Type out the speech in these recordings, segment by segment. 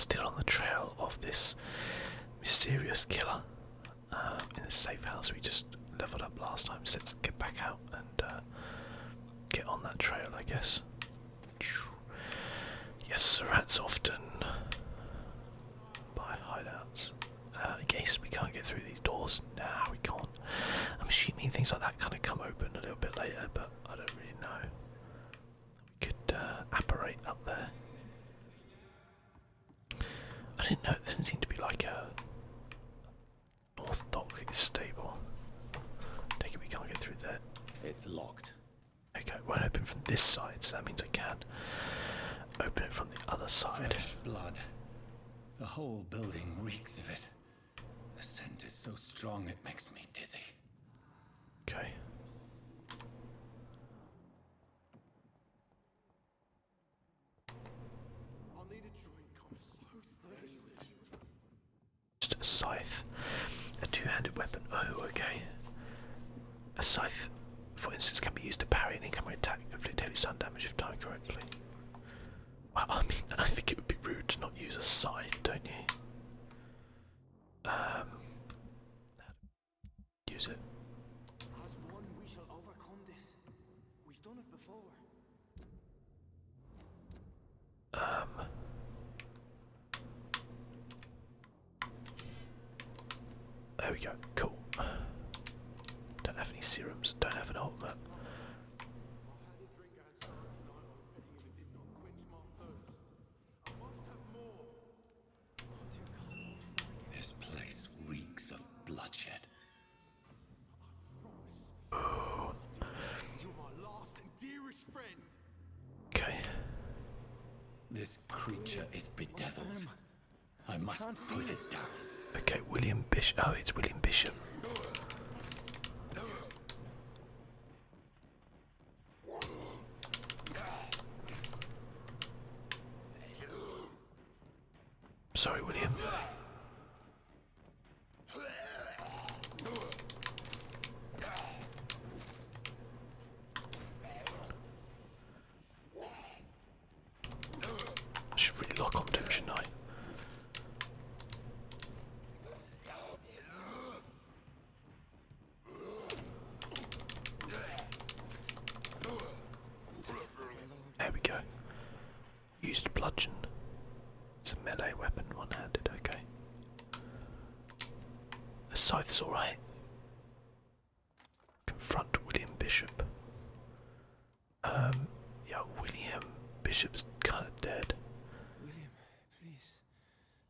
still on the trail of this mysterious killer in the safe house we just leveled up last time. So let's get back out and get on that trail, I guess. Yes, rats often buy hideouts. I guess we can't get through these doors. Nah, we can't. I'm assuming things like that kind of come open a little bit later, but I don't really know. We could apparate up there. I didn't know, it doesn't seem to be like a North Dock stable. Take it we can't get through there. It's locked. Okay, it won't open from this side, so that means I can open it from the other side. Fresh blood. The whole building reeks of it. The scent is so strong it makes me dizzy. Okay. Just a scythe. A two-handed weapon. Oh, okay. A scythe, for instance, can be used to parry an incoming attack, inflict heavy stun damage if timed correctly. Well, I mean, I think it would be rude to not use a scythe, don't you? Use it. As one, we shall overcome this. We've done it before. There we go. Cool. Don't have any serums. Don't have an ultimate. This place reeks of bloodshed. Oh. You're my last and dearest friend. Okay. This creature is bedeviled. I must put it down. Okay, William Bishop. Oh, it's William Bishop. Sorry, William. I should really lock on to him, shouldn't I? There we go. Used bludgeon. It's a melee weapon, one-handed, okay. A scythe's alright. Confront William Bishop. Yeah, William Bishop's kind of dead. William, please,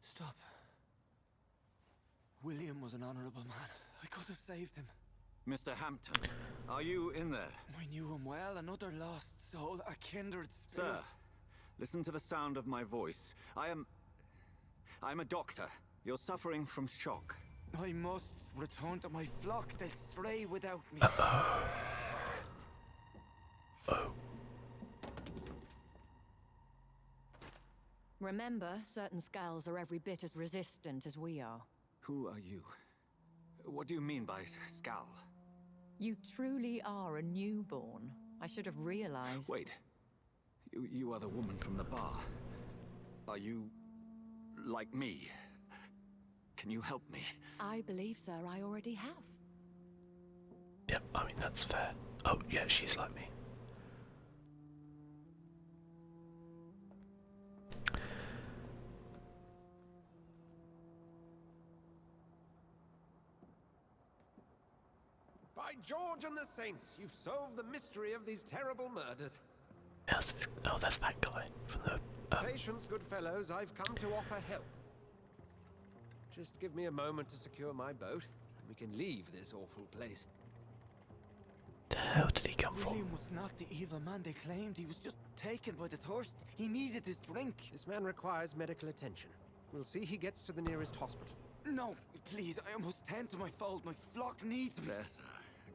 stop. William was an honourable man. I could have saved him. Mr. Hampton, are you in there? I knew him well, another lost soul, a kindred spirit. Sir, listen to the sound of my voice. I'm a doctor. You're suffering from shock. I must return to my flock. They'll stray without me. Oh. Remember, certain skulls are every bit as resistant as we are. Who are you? What do you mean by scowl? You truly are a newborn. I should have realized. Wait. You are the woman from the bar. Are you like me? Can you help me? I believe, sir, I already have. Yep, I mean, that's fair. Oh, yeah, she's like me. By George and the Saints, you've solved the mystery of these terrible murders. Oh, that's that guy from the... Patience, good fellows, I've come to offer help. Just give me a moment to secure my boat, and we can leave this awful place. The hell did he come from? William was not the evil man they claimed. He was just taken by the thirst. He needed his drink. This man requires medical attention. We'll see he gets to the nearest hospital. No, please, I must tend to my fold. My flock needs me. There, sir.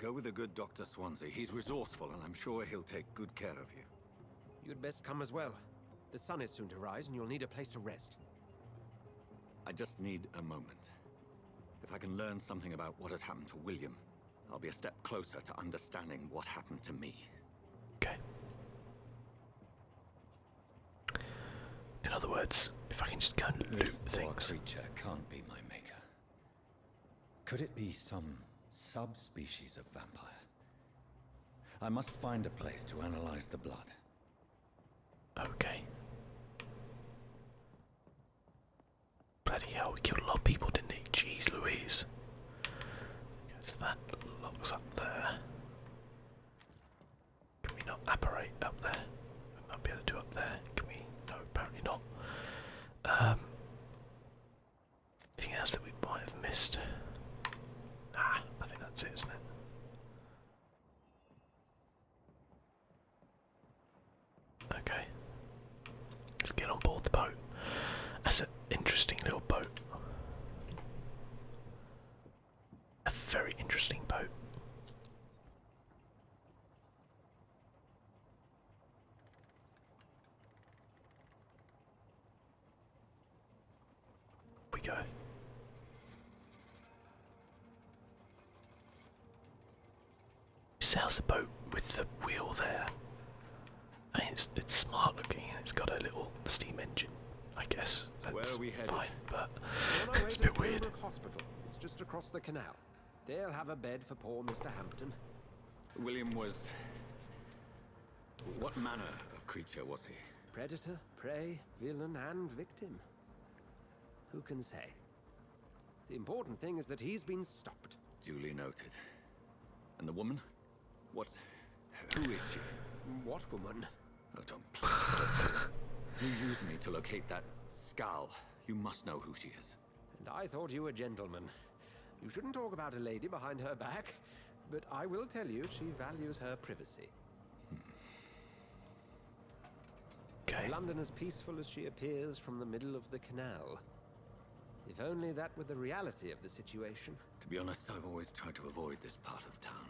Go with the good Dr. Swansea. He's resourceful, and I'm sure he'll take good care of you. You'd best come as well. The sun is soon to rise, and you'll need a place to rest. I just need a moment. If I can learn something about what has happened to William, I'll be a step closer to understanding what happened to me. Okay. In other words, if I can can just go and loot This poor things. creature can't be my maker. Could it be some subspecies of vampire? I must find a place to analyze the blood. Okay. Bloody hell, we killed a lot of people, didn't he? Jeez Louise. Okay, so that locks up there. Can we not apparate up there? We might be able to do up there. Can we? No, apparently not. Anything else that we might have missed? Nah, I think that's it, isn't it? Okay. Let's get on board the boat. That's an interesting little boat. A very interesting boat. We go. Sails a boat with the wheel there. I mean, it's smart looking. It's got a little steam engine, I guess. That's Where are we headed? fine, but On our way it's a to bit weird. Pembroke Hospital. It's just across the canal. They'll have a bed for poor Mr. Hampton. William was... What manner of creature was he? Predator, prey, villain, and victim. Who can say? The important thing is that he's been stopped. Duly noted. And the woman? What... Who is she? What woman? Oh, don't please. You used me to locate that skull. You must know who she is. And I thought you a gentleman. You shouldn't talk about a lady behind her back, but I will tell you she values her privacy. Okay. London as peaceful as she appears from the middle of the canal. If only that were the reality of the situation. To be honest, I've always tried to avoid this part of town.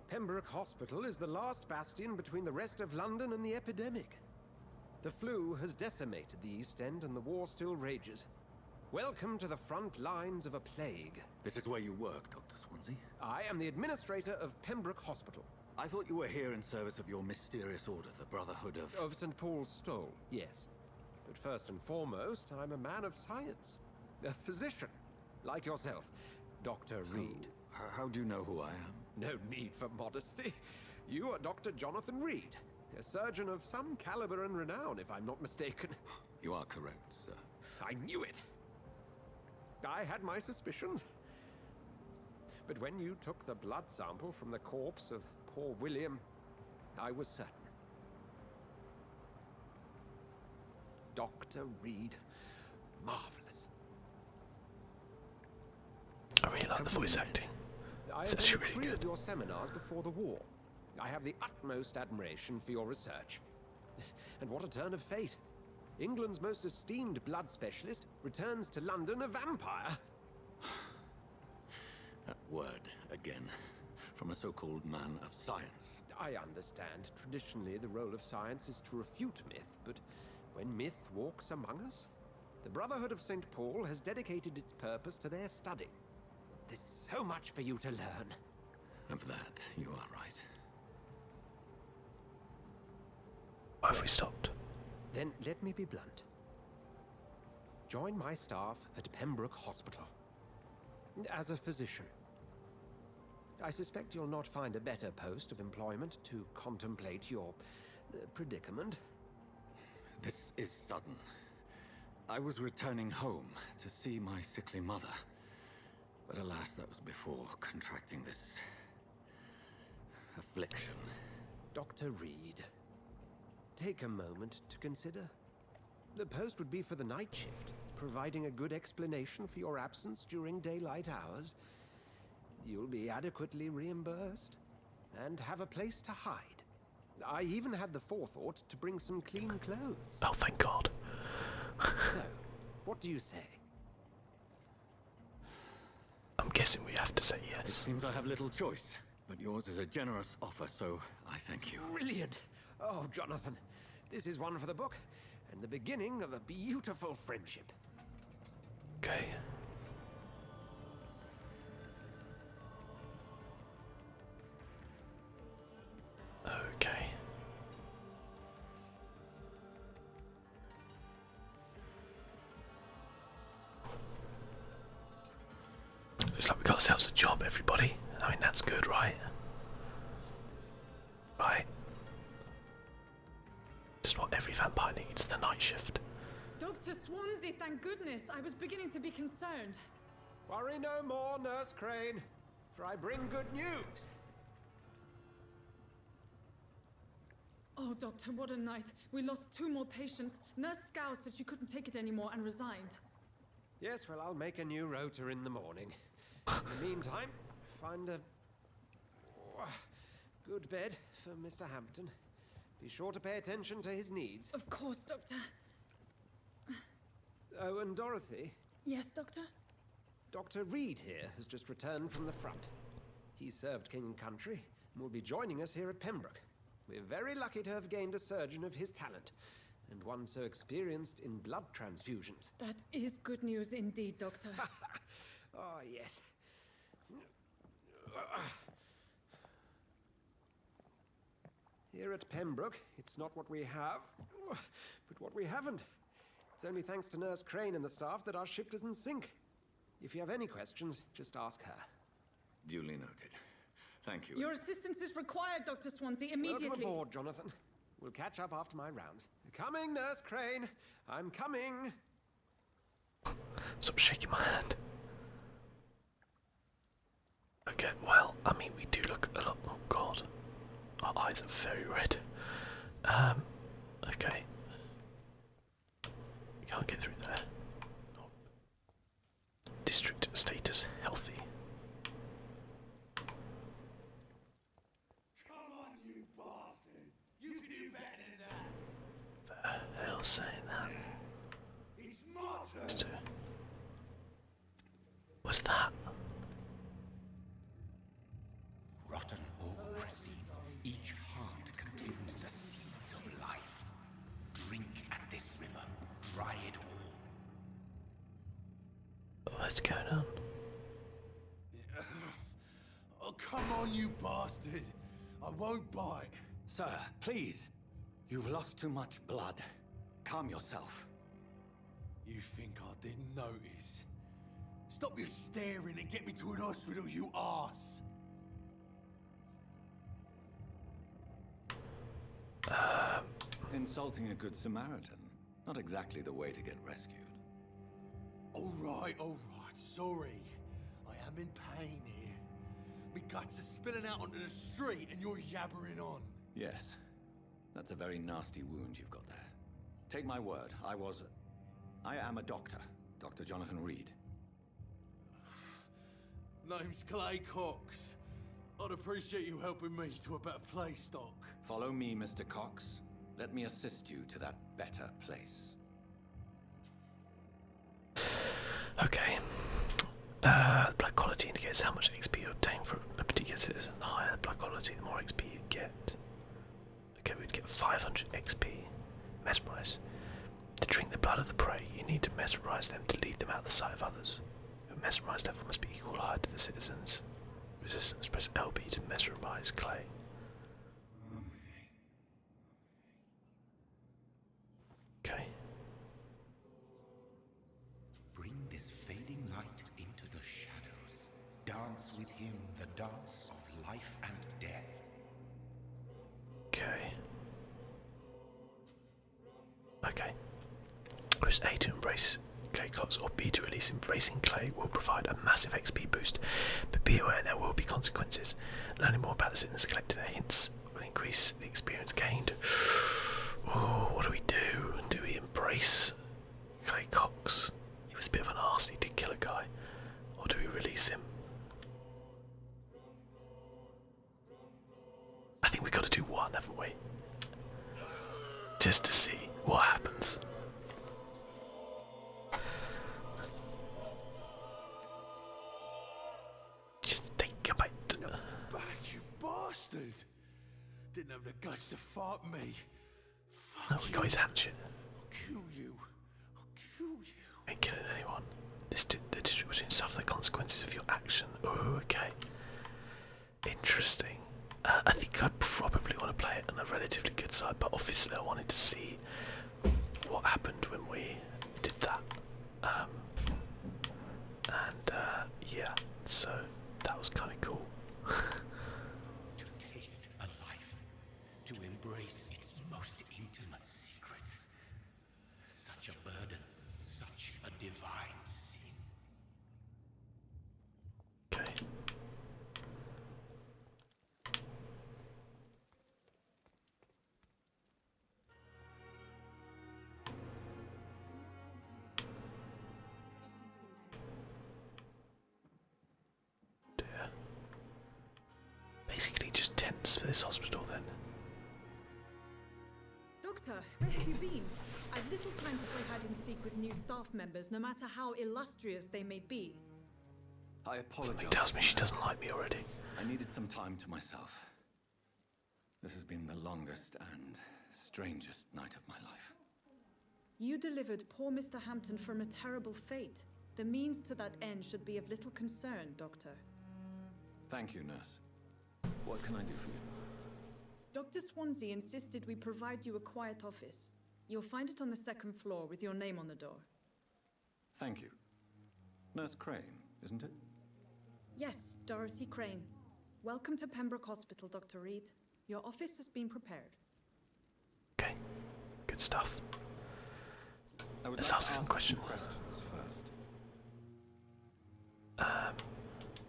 Pembroke Hospital is the last bastion between the rest of London and the epidemic. The flu has decimated the East End and the war still rages. Welcome to the front lines of a plague. This is where you work, Dr. Swansea? I am the administrator of Pembroke Hospital. I thought you were here in service of your mysterious order, the Brotherhood of... Of St. Paul's Stole, yes. But first and foremost, I'm a man of science. A physician, like yourself, Dr. Reed. How do you know who I am? No need for modesty. You are Dr. Jonathan Reed, a surgeon of some caliber and renown, if I'm not mistaken. You are correct, sir. I knew it. I had my suspicions. But when you took the blood sample from the corpse of poor William, I was certain. Dr. Reed, marvelous. I really like the voice acting. I It's attended actually really 3 of good. your seminars before the war. I have the utmost admiration for your research. And what a turn of fate. England's most esteemed blood specialist returns to London a vampire. That word, again, from a so-called man of science. I understand. Traditionally, the role of science is to refute myth, but when myth walks among us, the Brotherhood of St. Paul has dedicated its purpose to their study. There's so much for you to learn. Of that, you are right. Why have we stopped? Then let me be blunt. Join my staff at Pembroke Hospital. As a physician. I suspect you'll not find a better post of employment to contemplate your predicament. This is sudden. I was returning home to see my sickly mother. But alas, that was before contracting this... affliction. Dr. Reed, take a moment to consider. The post would be for the night shift, providing a good explanation for your absence during daylight hours. You'll be adequately reimbursed and have a place to hide. I even had the forethought to bring some clean clothes. Oh, thank God. So, what do you say? I'm guessing we have to say It yes. seems I have little choice, but yours is a generous offer, so I thank you. Brilliant! Oh, Jonathan, this is one for the book, and the beginning of a beautiful friendship. Okay. Okay. Looks like we got ourselves a job, everybody. I mean, that's good, right? Right. Just what every vampire needs, the night shift. Dr. Swansea, thank goodness. I was beginning to be concerned. Worry no more, Nurse Crane, for I bring good news. Oh, Doctor, what a night. We lost 2 more patients. Nurse Scow said she couldn't take it anymore and resigned. Yes, well, I'll make a new rota in the morning. In the meantime, find a good bed for Mr. Hampton. Be sure to pay attention to his needs. Of course, Doctor. Oh, and Dorothy, Yes, Doctor? Dr. Reed here has just returned from the front. He served King and Country and will be joining us here at Pembroke. We're very lucky to have gained a surgeon of his talent, and one so experienced in blood transfusions. That is good news indeed, Doctor. Oh, yes. Here at Pembroke, it's not what we have, but what we haven't. It's only thanks to Nurse Crane and the staff that our ship doesn't sink. If you have any questions, just ask her. Duly noted. Thank you. Your assistance is required, Dr. Swansea, immediately. Welcome aboard, Jonathan. We'll catch up after my rounds. Coming, Nurse Crane. I'm coming. Stop shaking my hand. Okay, well, I mean, we do look a lot. Oh God, our eyes are very red. Okay, we can't get through there. No. District status healthy. Come on, you bastard! You can do better than that. The hell saying that? It's my Let's turn. do it. What's that? Rotten or pristine, each heart contains the seeds of life. Drink at this river, dry it all. What's going on? Oh, come on, you bastard! I won't bite. Sir, please. You've lost too much blood. Calm yourself. You think I didn't notice? Stop your staring and get me to an hospital, you arse! Insulting a good Samaritan. Not exactly the way to get rescued. All right, sorry. I am in pain here. Me guts are spilling out onto the street and you're yabbering on. Yes. That's a very nasty wound you've got there. Take my word, I am a doctor. Dr. Jonathan Reed. Name's Clay Cox. I'd appreciate you helping me to a better place, Doc. Follow me, Mr. Cox. Let me assist you to that better place. Okay. Blood quality indicates how much XP you obtain from a particular citizen. The higher the blood quality, the more XP you get. Okay, we'd get 500 XP. Mesmerize. To drink the blood of the prey, you need to mesmerize them to lead them out of the sight of others. Your mesmerized level must be equal or higher to the citizen's resistance. Press LB to mesmerize Clay. Okay. Bring this fading light into the shadows. Dance with him the dance of life and death. Okay. Okay. Press A to embrace Clay Clots or B to release Embracing Clay will provide a massive XP boost, but be aware there will be consequences. Learning more about the citizens collecting their hints will increase the experience gained. Oh, what do we do? Do we embrace Clay Cox? He was a bit of an arse, he did kill a guy. Or do we release him? I think we've got to do one, haven't we? Just to see what happens. Just take a bite. Back, you bastard! Didn't have the guts to fight me. Oh, we got his hatchet. I'll kill you. I'll kill you. Ain't killing anyone. The district will soon suffer the consequences of your action. Oh, okay. Interesting. I think I'd probably want to play it on a relatively good side, but obviously I wanted to see what happened when we did that. Yeah, So that was kind of cool. To taste a life, to embrace its most intimate secrets. Such a burden, such a divine sin. Okay. Dear. Basically just tents for this hospital then. Doctor, where have you been? I've little time to play hide and seek with new staff members, no matter how illustrious they may be. I apologize. Something tells me she doesn't like me already. I needed some time to myself. This has been the longest and strangest night of my life. You delivered poor Mr. Hampton from a terrible fate. The means to that end should be of little concern, Doctor. Thank you, nurse. What can I do for you? Dr. Swansea insisted we provide you a quiet office. You'll find it on the second floor with your name on the door. Thank you. Nurse Crane, isn't it? Yes, Dorothy Crane. Welcome to Pembroke Hospital, Dr. Reed. Your office has been prepared. Okay, good stuff. I would Let's like ask to some ask questions. questions first.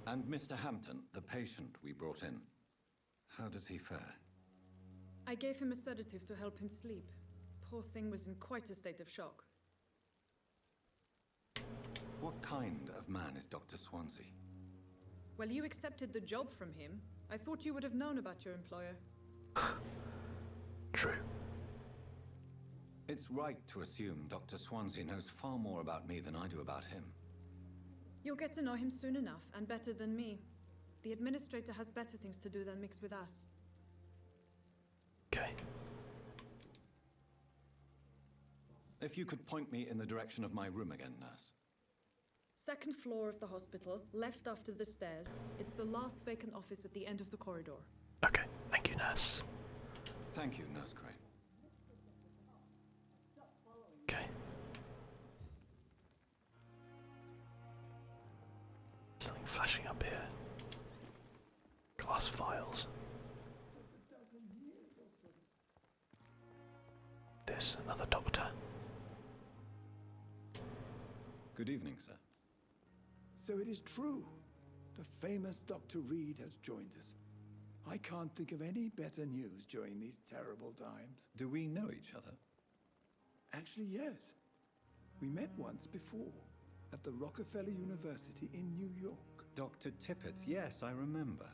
And Mr. Hampton, the patient we brought in, how does he fare? I gave him a sedative to help him sleep. Poor thing was in quite a state of shock. What kind of man is Dr. Swansea? Well, you accepted the job from him. I thought you would have known about your employer. True. It's right to assume Dr. Swansea knows far more about me than I do about him. You'll get to know him soon enough, and better than me. The administrator has better things to do than mix with us. Okay. If you could point me in the direction of my room again, nurse. Second floor of the hospital, left after the stairs. It's the last vacant office at the end of the corridor. Okay, thank you, nurse. Thank you, Nurse Crane. Okay. Something flashing up here. Glass vials. This, another doctor. Good evening, sir. So it is true. The famous Dr. Reed has joined us. I can't think of any better news during these terrible times. Do we know each other? Actually, yes. We met once before at the Rockefeller University in New York. Dr. Tippett, yes, I remember.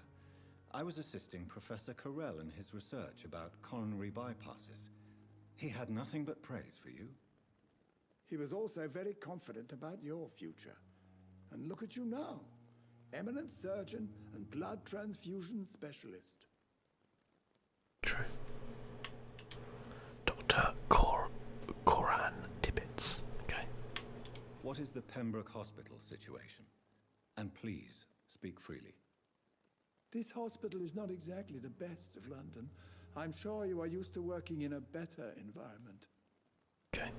I was assisting Professor Carell in his research about coronary bypasses. He had nothing but praise for you. He was also very confident about your future. And look at you now. Eminent surgeon and blood transfusion specialist. True. Dr. Coran Tibbets. Okay. What is the Pembroke Hospital situation? And please, speak freely. This hospital is not exactly the best of London. I'm sure you are used to working in a better environment. Okay.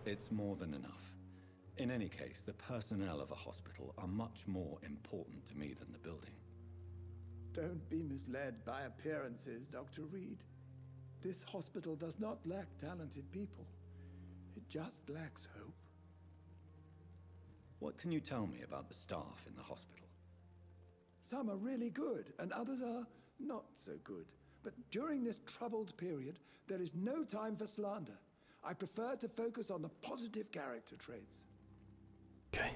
It's more than enough. In any case, the personnel of a hospital are much more important to me than the building. Don't be misled by appearances, Dr. Reed. This hospital does not lack talented people. It just lacks hope. What can you tell me about the staff in the hospital? Some are really good, and others are not so good. But during this troubled period, there is no time for slander. I prefer to focus on the positive character traits. Okay.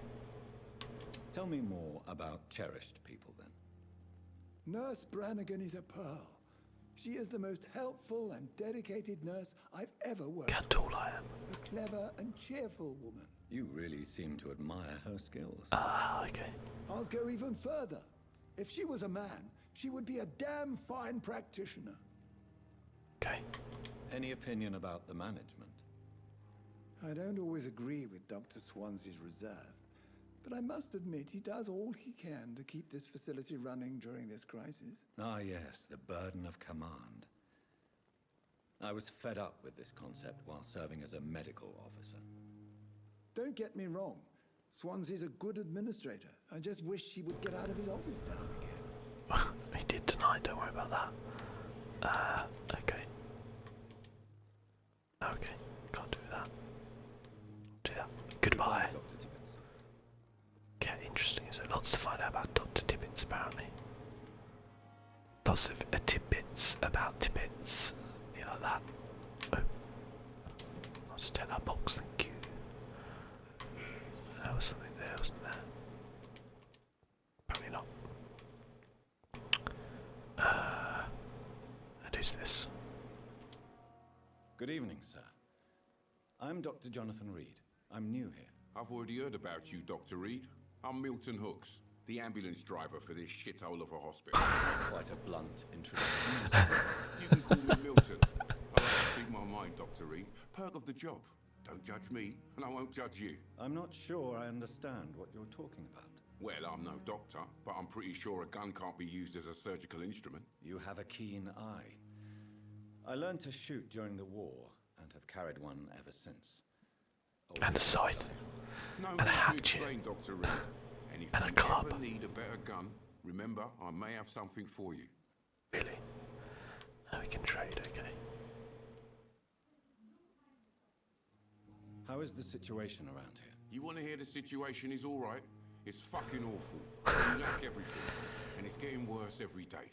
Tell me more about cherished people, then. Nurse Brannigan is a pearl. She is the most helpful and dedicated nurse I've ever worked with. How tall I am. A clever and cheerful woman. You really seem to admire her skills. Ah, okay. I'll go even further. If she was a man, she would be a damn fine practitioner. Okay. Any opinion about the management? I don't always agree with Dr. Swansea's reserve, but I must admit he does all he can to keep this facility running during this crisis. Ah, yes, the burden of command. I was fed up with this concept while serving as a medical officer. Don't get me wrong. Swansea's a good administrator. I just wish he would get out of his office now and again. He did tonight, don't worry about that. Okay. Okay, can't do that. Do that. Goodbye. Dr. Tibbets. Okay, interesting. So lots to find out about Dr. Tibbets, apparently. Lots of tidbits about Tibbets. You like that? Oh. I'll just take that box, thank you. There was something there, wasn't there? Probably not. And who's this? Good evening, sir. I'm Dr. Jonathan Reed. I'm new here. I've already heard about you, Dr. Reed. I'm Milton Hooks, the ambulance driver for this shithole of a hospital. Quite a blunt introduction. You can call me Milton. I like to speak my mind, Dr. Reed. Perk of the job. Don't judge me, and I won't judge you. I'm not sure I understand what you're talking about. Well, I'm no doctor, but I'm pretty sure a gun can't be used as a surgical instrument. You have a keen eye. I learned to shoot during the war, and have carried one ever since. And a scythe. No And a need to hatchet. explain, Dr. Reed. And if And a you club. ever need a better gun, remember, I may have something for you. Really? Oh, we can trade, okay. How is the situation around here? You want to hear the situation is all right? It's fucking awful. We lack everything, and it's getting worse every day.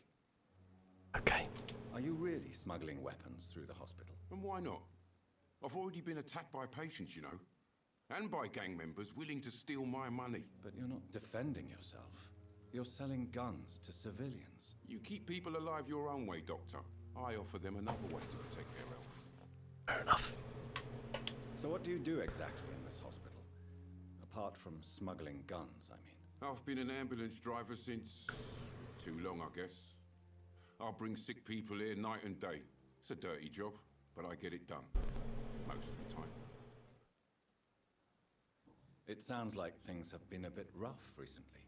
Okay. Are you really smuggling weapons through the hospital? And why not? I've already been attacked by patients, you know, and by gang members willing to steal my money. But you're not defending yourself. You're selling guns to civilians. You keep people alive your own way, Doctor. I offer them another way to protect their health. Fair enough. So what do you do exactly in this hospital? Apart from smuggling guns, I mean. I've been an ambulance driver since... too long, I guess. I bring sick people here night and day. It's a dirty job, but I get it done. Most of the time. It sounds like things have been a bit rough recently.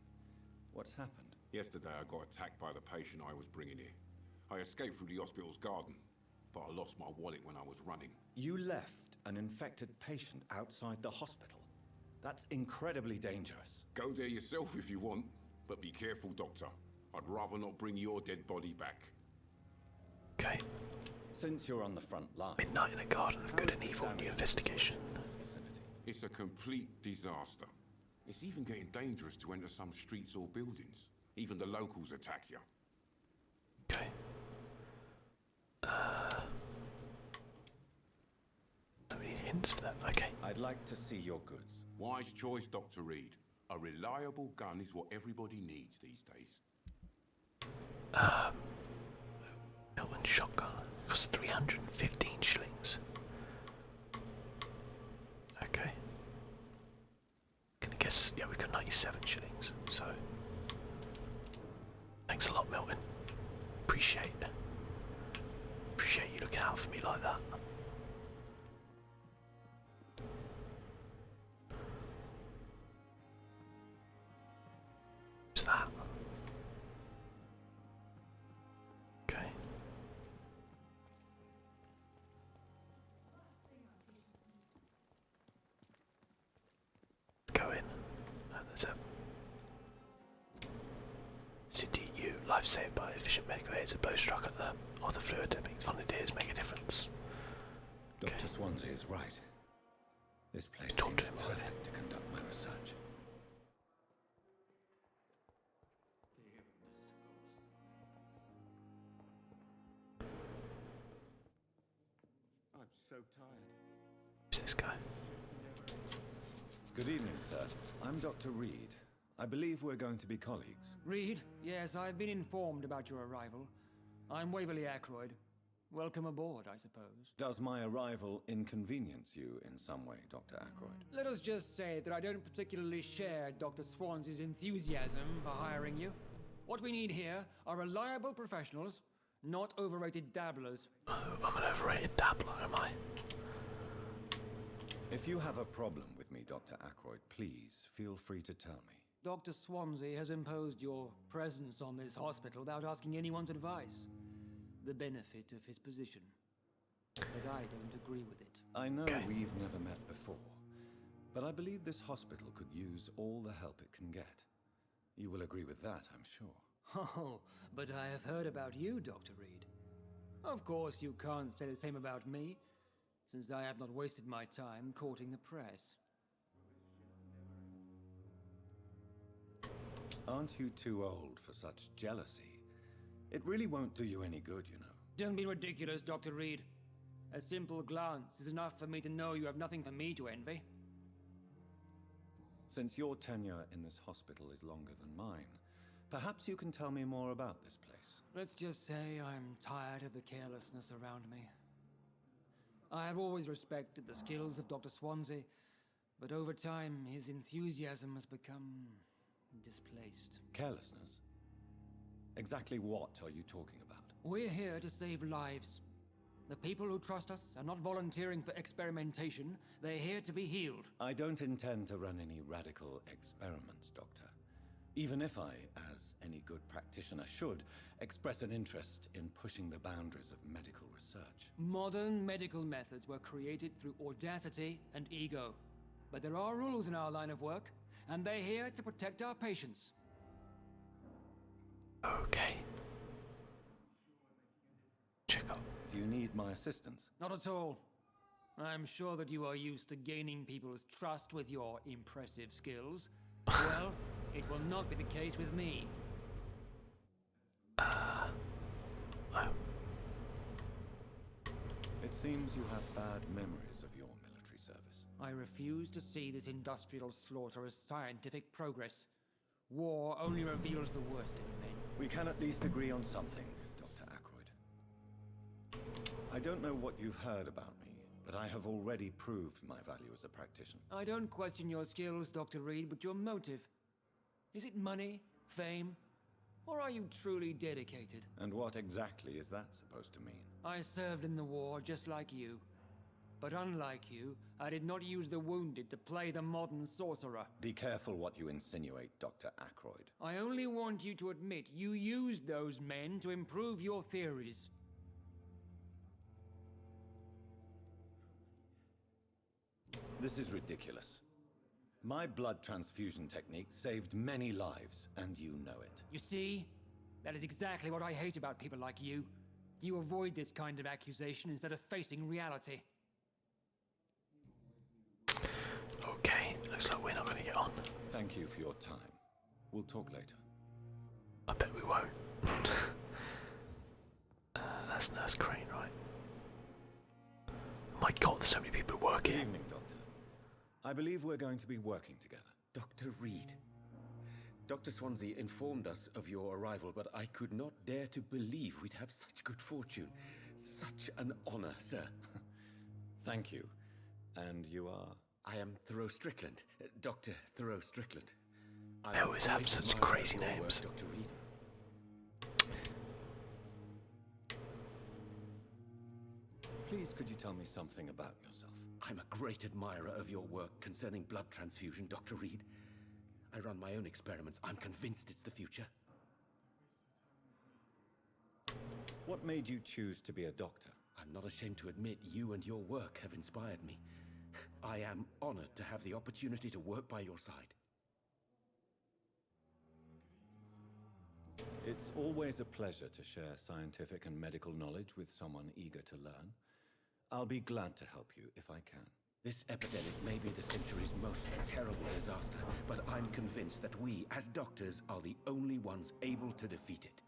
What's happened? Yesterday I got attacked by the patient I was bringing here. I escaped through the hospital's garden, but I lost my wallet when I was running. You left an infected patient outside the hospital? That's incredibly dangerous. Go there yourself if you want, but be careful, Doctor. I'd rather not bring your dead body back. Okay. Since you're on the front line... Midnight in a Garden of Good and Evil, new investigation. It's a complete disaster. It's even getting dangerous to enter some streets or buildings. Even the locals attack you. Okay. We need hints for that. Okay. I'd like to see your goods. Wise choice, Dr. Reed. A reliable gun is what everybody needs these days. Milton shotgun. Costs 315 shillings. Okay. Gonna guess, yeah, we got 97 shillings, so. Thanks a lot, Milton. Appreciate you looking out for me like that. Who's that? Okay. Go in. There's a CTU, life saved by efficient medical aids. A blow struck at the or the fluid to make volunteers make a difference. Dr. Swansea is right. This place Talk seems to him, perfect to conduct my research. I'm so tired. Who's this guy? Good evening, sir. I'm Dr. Reed. I believe we're going to be colleagues. Reed? Yes, I've been informed about your arrival. I'm Waverley ACKROYD. Welcome aboard, I suppose. Does my arrival inconvenience you in some way, Dr. ACKROYD? Let us just say that I don't particularly share Dr. Swansea's enthusiasm for hiring you. What we need here are reliable professionals, not overrated dabblers. Oh, I'm an overrated dabbler, am I? If you have a problem with me, Dr. ACKROYD, please feel free to tell me. Dr. Swansea has imposed your presence on this hospital without asking anyone's advice. The benefit of his position. But I don't agree with it. I know we've never met before, But I believe this hospital could use all the help it can get. You will agree with that, I'm sure. Oh, but I have heard about you, Dr. Reed. Of course, you can't say the same about me, since I have not wasted my time courting the press. Aren't you too old for such jealousy? It really won't do you any good, you know. Don't be ridiculous, Dr. Reed. A simple glance is enough for me to know you have nothing for me to envy. Since your tenure in this hospital is longer than mine, perhaps you can tell me more about this place. Let's just say I'm tired of the carelessness around me. I have always respected the skills of Dr. Swansea, but over time his enthusiasm has become displaced. Carelessness? Exactly what are you talking about? We're here to save lives. The people who trust us are not volunteering for experimentation. They're here to be healed. I don't intend to run any radical experiments, Doctor. Even if I, as any good practitioner should, express an interest in pushing the boundaries of medical research. Modern medical methods were created through audacity and ego. But there are rules in our line of work, and they're here to protect our patients. Okay. Check up. Do you need my assistance? Not at all. I'm sure that you are used to gaining people's trust with your impressive skills. Well, it will not be the case with me. Oh. It seems you have bad memories of your military service. I refuse to see this industrial slaughter as scientific progress. War only reveals the worst in men. We can at least agree on something, Dr. Ackroyd. I don't know what you've heard about me, but I have already proved my value as a practitioner. I don't question your skills, Dr. Reed, but your motive. Is it money, fame, or are you truly dedicated? And what exactly is that supposed to mean? I served in the war just like you. But unlike you, I did not use the wounded to play the modern sorcerer. Be careful what you insinuate, Dr. Ackroyd. I only want you to admit you used those men to improve your theories. This is ridiculous. My blood transfusion technique saved many lives, and you know it. You see? That is exactly what I hate about people like you. You avoid this kind of accusation instead of facing reality. Okay, looks like we're not going to get on. Thank you for your time. We'll talk later. I bet we won't. That's Nurse Crane, right? Oh my god, there's so many people working. Good evening, Doctor. I believe we're going to be working together. Dr. Reed. Dr. Swansea informed us of your arrival, but I could not dare to believe we'd have such good fortune. Such an honor, sir. Thank you. And you are? I am Thoreau Strickland, Dr. Thoreau Strickland. They always have such crazy names. Dr. Reed. Please, could you tell me something about yourself? I'm a great admirer of your work concerning blood transfusion, Dr. Reed. I run my own experiments. I'm convinced it's the future. What made you choose to be a doctor? I'm not ashamed to admit you and your work have inspired me. I am honored to have the opportunity to work by your side. It's always a pleasure to share scientific and medical knowledge with someone eager to learn. I'll be glad to help you if I can. This epidemic may be the century's most terrible disaster, but I'm convinced that we, as doctors, are the only ones able to defeat it.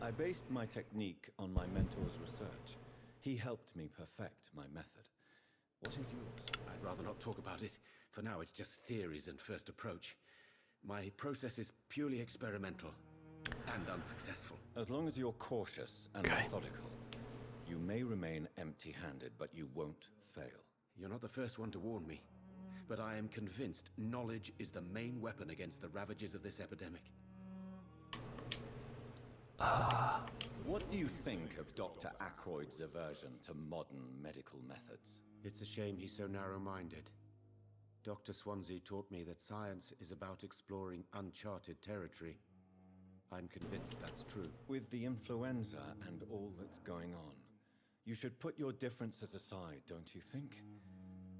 I based my technique on my mentor's research. He helped me perfect my method. What is yours? I'd rather not talk about it. For now, it's just theories and first approach. My process is purely experimental and unsuccessful. As long as you're cautious and methodical, you may remain empty-handed, but you won't fail. You're not the first one to warn me, but I am convinced knowledge is the main weapon against the ravages of this epidemic. What do you think of Dr. Ackroyd's aversion to modern medical methods? It's a shame he's so narrow-minded. Dr. Swansea taught me that science is about exploring uncharted territory. I'm convinced that's true. With the influenza and all that's going on, you should put your differences aside, don't you think?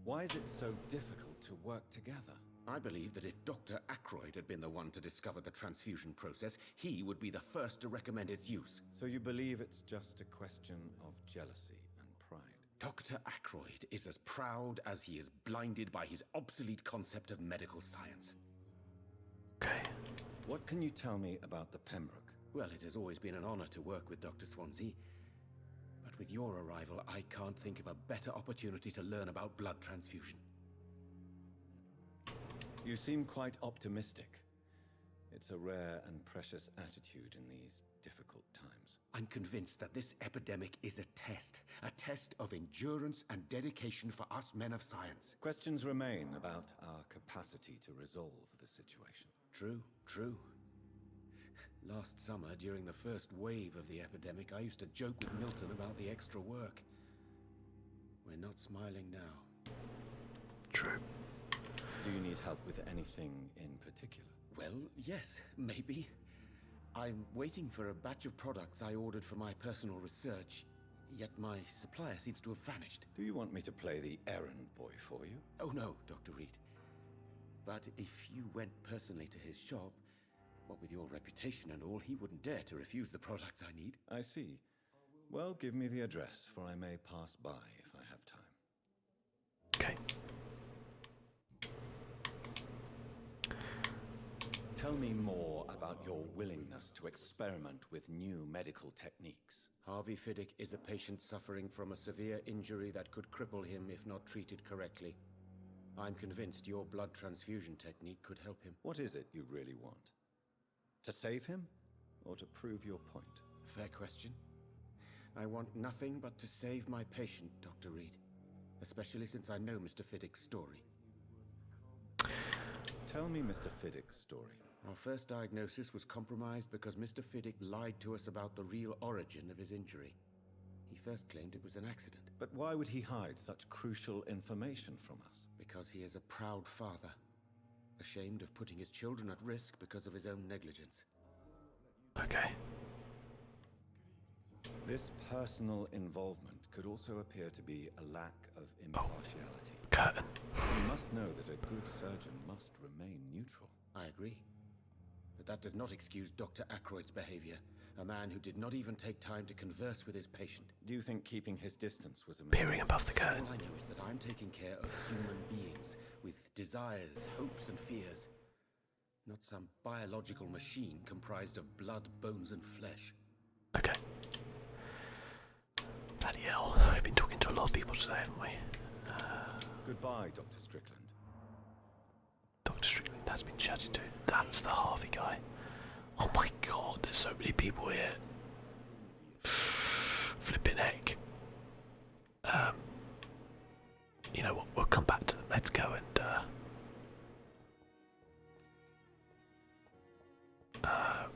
Why is it so difficult to work together? I believe that if Dr. ACKROYD had been the one to discover the transfusion process, he would be the first to recommend its use. So you believe it's just a question of jealousy and pride? Dr. ACKROYD is as proud as he is blinded by his obsolete concept of medical science. Okay. What can you tell me about the Pembroke? Well, it has always been an honor to work with Dr. Swansea. But with your arrival, I can't think of a better opportunity to learn about blood transfusion. You seem quite optimistic. It's a rare and precious attitude in these difficult times. I'm convinced that this epidemic is a test of endurance and dedication for us men of science. Questions remain about our capacity to resolve the situation. True. Last summer, during the first wave of the epidemic, I used to joke with Milton about the extra work. We're not smiling now. True. Do you need help with anything in particular? Well, yes, maybe. I'm waiting for a batch of products I ordered for my personal research, yet my supplier seems to have vanished. Do you want me to play the errand boy for you? Oh no, Dr. Reed. But if you went personally to his shop, what with your reputation and all, he wouldn't dare to refuse the products I need. I see. Well, give me the address, for I may pass by if I have time. Okay. Tell me more about your willingness to experiment with new medical techniques. Harvey Fiddick is a patient suffering from a severe injury that could cripple him if not treated correctly. I'm convinced your blood transfusion technique could help him. What is it you really want? To save him, or to prove your point? Fair question. I want nothing but to save my patient, Dr. Reed. Especially since I know Mr. Fiddick's story. Tell me Mr. Fiddick's story. Our first diagnosis was compromised because Mr. Fiddick lied to us about the real origin of his injury. He first claimed it was an accident. But why would he hide such crucial information from us? Because he is a proud father, ashamed of putting his children at risk because of his own negligence. Okay. This personal involvement could also appear to be a lack of impartiality. Curtain. You must know that a good surgeon must remain neutral. I agree. But that does not excuse Dr. ACKROYD's behavior. A man who did not even take time to converse with his patient. Do you think keeping his distance was a mistake? Peering above the curtain. All I know is that I'm taking care of human beings with desires, hopes, and fears. Not some biological machine comprised of blood, bones, and flesh. Okay. Bloody hell. We've been talking to a lot of people today, haven't we? Goodbye, Dr. Strickland. Dr. Strickland has been chatted to. That's the Harvey guy. Oh my god, there's so many people here. Flipping heck. You know what, we'll come back to them. Let's go and how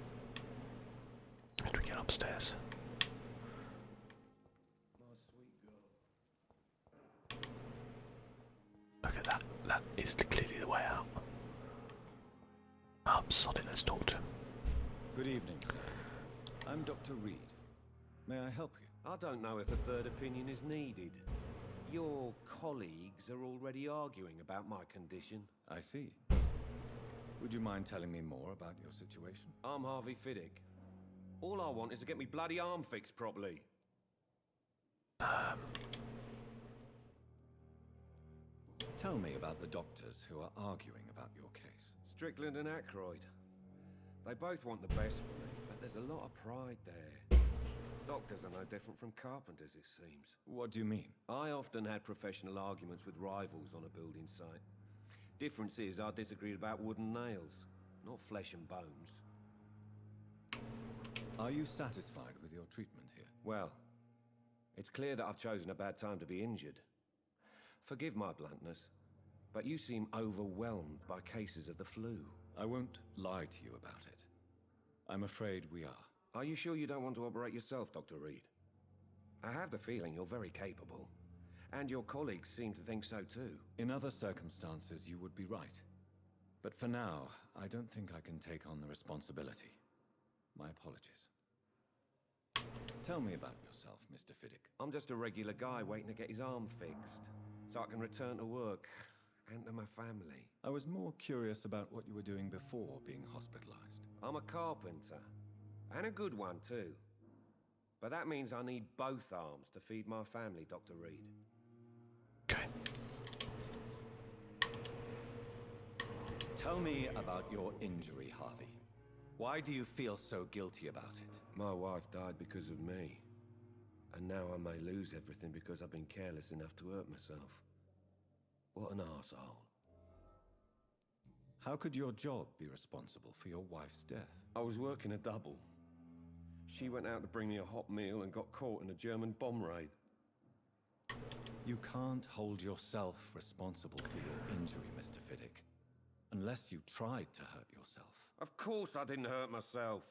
do we get upstairs? Look at that. That is clearly the way out. Sod it, let's talk to him. Good evening, sir. I'm Dr. Reed. May I help you? I don't know if a third opinion is needed. Your colleagues are already arguing about my condition. I see. Would you mind telling me more about your situation? I'm Harvey Fiddick. All I want is to get me bloody arm fixed properly. Tell me about the doctors who are arguing about your case. Strickland and ACKROYD. They both want the best for me, but there's a lot of pride there. Doctors are no different from carpenters, it seems. What do you mean? I often had professional arguments with rivals on a building site. Difference is I disagreed about wooden nails, not flesh and bones. Are you satisfied with your treatment here? Well, it's clear that I've chosen a bad time to be injured. Forgive my bluntness, but you seem overwhelmed by cases of the flu. I won't lie to you about it. I'm afraid we are. Are you sure you don't want to operate yourself, Dr. Reed? I have the feeling you're very capable, and your colleagues seem to think so too. In other circumstances, you would be right. But for now, I don't think I can take on the responsibility. My apologies. Tell me about yourself, Mr. Fiddick. I'm just a regular guy waiting to get his arm fixed. so I can return to work and to my family. I was more curious about what you were doing before being hospitalized. I'm a carpenter, and a good one too. But that means I need both arms to feed my family, Dr. Reed. Okay. Tell me about your injury, Harvey. Why do you feel so guilty about it? My wife died because of me. And now I may lose everything because I've been careless enough to hurt myself. What an arsehole. How could your job be responsible for your wife's death? I was working a double. She went out to bring me a hot meal and got caught in a German bomb raid. You can't hold yourself responsible for your injury, Mr. Fiddick. Unless you tried to hurt yourself. Of course I didn't hurt myself.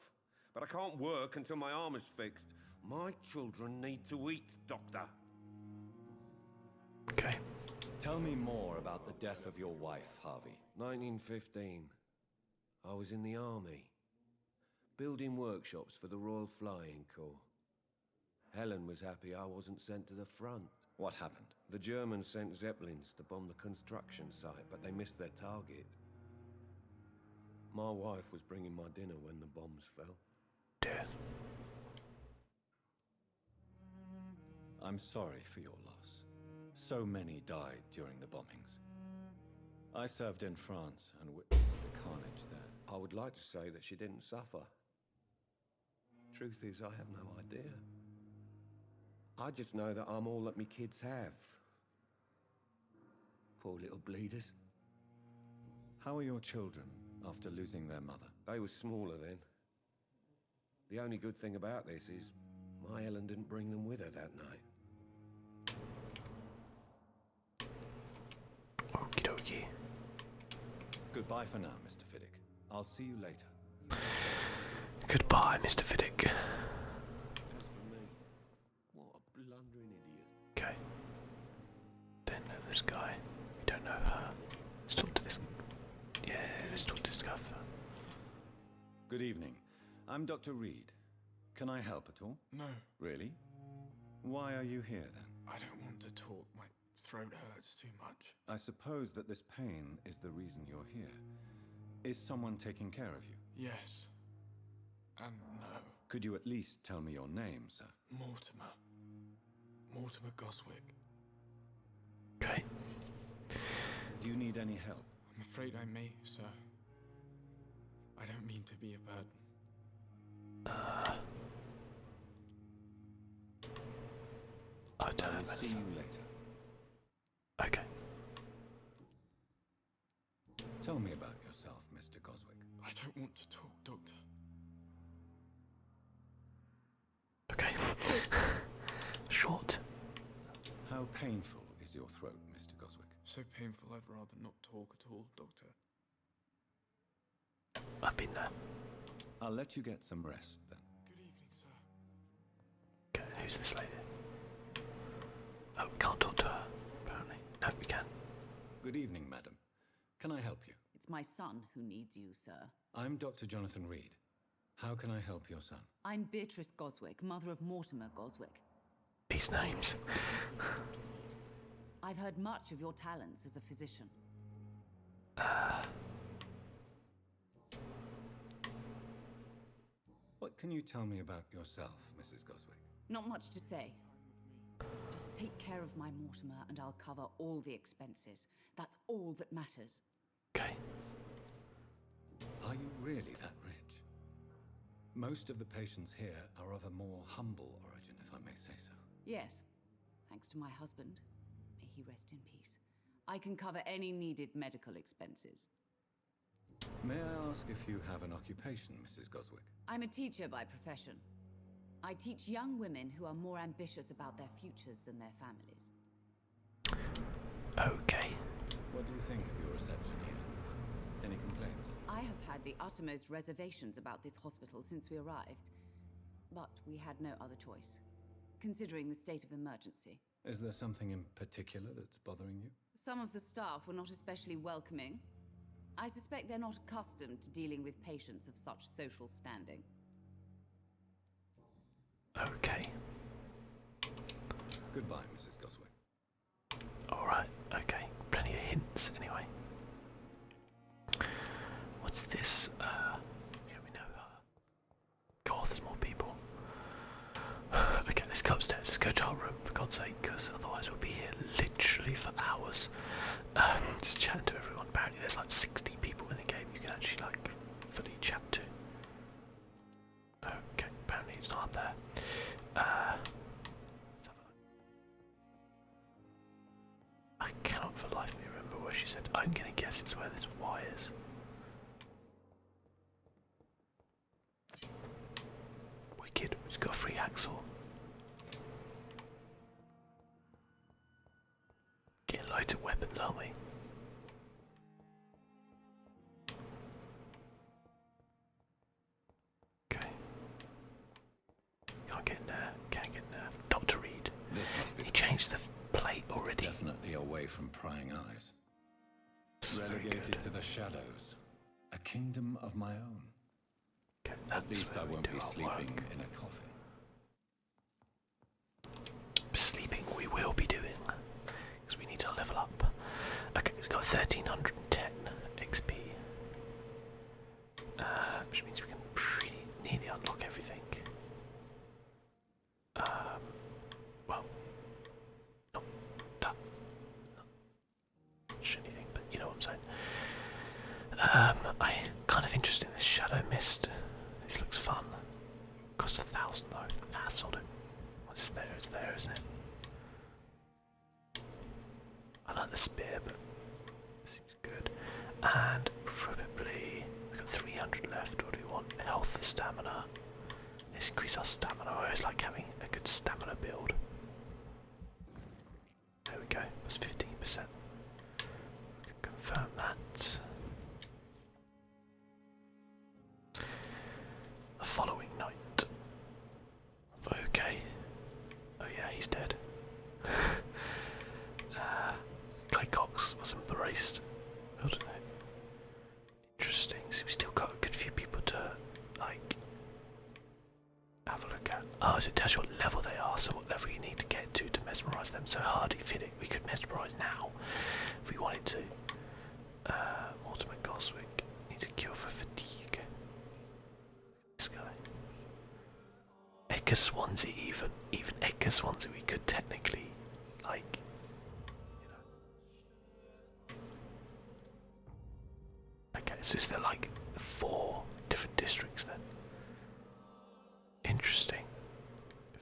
But I can't work until my arm is fixed. My children need to eat, Doctor. Okay. Tell me more about the death of your wife, Harvey. 1915. I was in the army. Building workshops for the Royal Flying Corps. Helen was happy I wasn't sent to the front. What happened? The Germans sent Zeppelins to bomb the construction site, but they missed their target. My wife was bringing my dinner when the bombs fell. Death. I'm sorry for your loss. So many died during the bombings. I served in France and witnessed the carnage there. I would like to say that she didn't suffer. Truth is, I have no idea. I just know that I'm all that me kids have. Poor little bleeders. How are your children after losing their mother? They were smaller then. The only good thing about this is my Helen didn't bring them with her that night. Okie dokie. Goodbye for now, Mr. Fiddick. I'll see you later. Goodbye, Mr. Fiddick. As for me, what a blundering idiot. Okay. Don't know this guy. We don't know her. Let's talk to this. Yeah, let's talk to this guy. Good evening. I'm Dr. Reed. Can I help at all? No. Really? Why are you here then? I don't want to talk. My throat hurts too much. I suppose that this pain is the reason you're here. Is someone taking care of you? Yes. And no. Could you at least tell me your name, sir? Mortimer. Mortimer GOSWICK. Okay. Do you need any help? I'm afraid I may, sir. I don't mean to be a burden. I don't know. I'll see you later. Okay. Tell me about yourself, Mr. GOSWICK. I don't want to talk, Doctor. Okay. Short. How painful is your throat, Mr. GOSWICK? So painful I'd rather not talk at all, Doctor. I've been there. I'll let you get some rest, then. Good evening, sir. Okay, who's this lady? Oh, we can't talk to her, apparently. No, we can. Good evening, madam. Can I help you? It's my son who needs you, sir. I'm Dr. Jonathan Reed. How can I help your son? I'm Beatrice GOSWICK, mother of Mortimer GOSWICK. These names. I've heard much of your talents as a physician. What can you tell me about yourself, Mrs. GOSWICK? Not much to say. Just take care of my Mortimer and I'll cover all the expenses. That's all that matters. Okay. Are you really that rich? Most of the patients here are of a more humble origin, if I may say so. Yes, thanks to my husband. May he rest in peace. I can cover any needed medical expenses. May I ask if you have an occupation, Mrs. GOSWICK? I'm a teacher by profession. I teach young women who are more ambitious about their futures than their families. Okay. What do you think of your reception here? Any complaints? I have had the uttermost reservations about this hospital since we arrived. But we had no other choice, considering the state of emergency. Is there something in particular that's bothering you? Some of the staff were not especially welcoming. I suspect they're not accustomed to dealing with patients of such social standing. Okay. Goodbye, Mrs. GOSWICK. Alright, okay. Plenty of hints anyway. What's this? Yeah, we know. God, there's more people. Okay, let's go upstairs. Let's go to our room, for God's sake, because otherwise we'll be here literally for hours. Just chatting to everyone. Apparently there's like 60 people in the game you can actually like fully chat to. Okay, apparently it's not up there. Let's have a look. I cannot for the life of me remember where she said. I'm gonna guess it's where there's wires. Wicked, we've got a free hacksaw. Getting loads of weapons, aren't we? Okay. Can't get in there, can't get in there. Dr. Reed. He changed the plate already. Definitely away from prying eyes. Relegated to the shadows. A kingdom of my own. Okay, at least I won't be sleeping in a coffin. Sleeping we will be doing, because we need to level up. Okay, we've got 1310 XP, which means we can pretty nearly unlock everything. Well, not that much anything, but you know what I'm saying. I'm kind of interested in this shadow mist. This looks fun. Costs 1,000 though. Ah, sold it. What's there is there, isn't it? I like the spear, but it seems good. And probably we've got 300 left. What do we want? Health, stamina. Let's increase our stamina. I always like having a good stamina build. There we go. That's 15%. We can confirm that. The following night. Okay. Oh yeah, he's dead. Clay Cox was embraced. Interesting. So we still got a good few people to like have a look at. Oh, so it tells you what level they are, so what level you need to get to mesmerise them. So Hardy, Fiddick, we could mesmerise now if we wanted to. Mortimer, GOSWICK needs a cure for fatigue. This guy. Edgar Swansea, even Edgar Swansea, we could technically, like, you know. Okay, so is there like 4 different districts then? Interesting.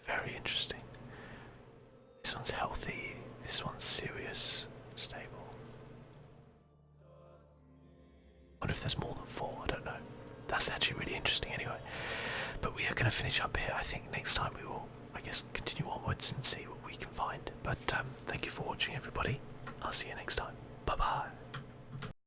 Very interesting. This one's healthy, this one's serious, stable. I wonder if there's more than 4, I don't know. That's actually really interesting anyway. But we are going to finish up here. I think next time we will, I guess, continue onwards and see what we can find. But thank you for watching, everybody. I'll see you next time. Bye-bye.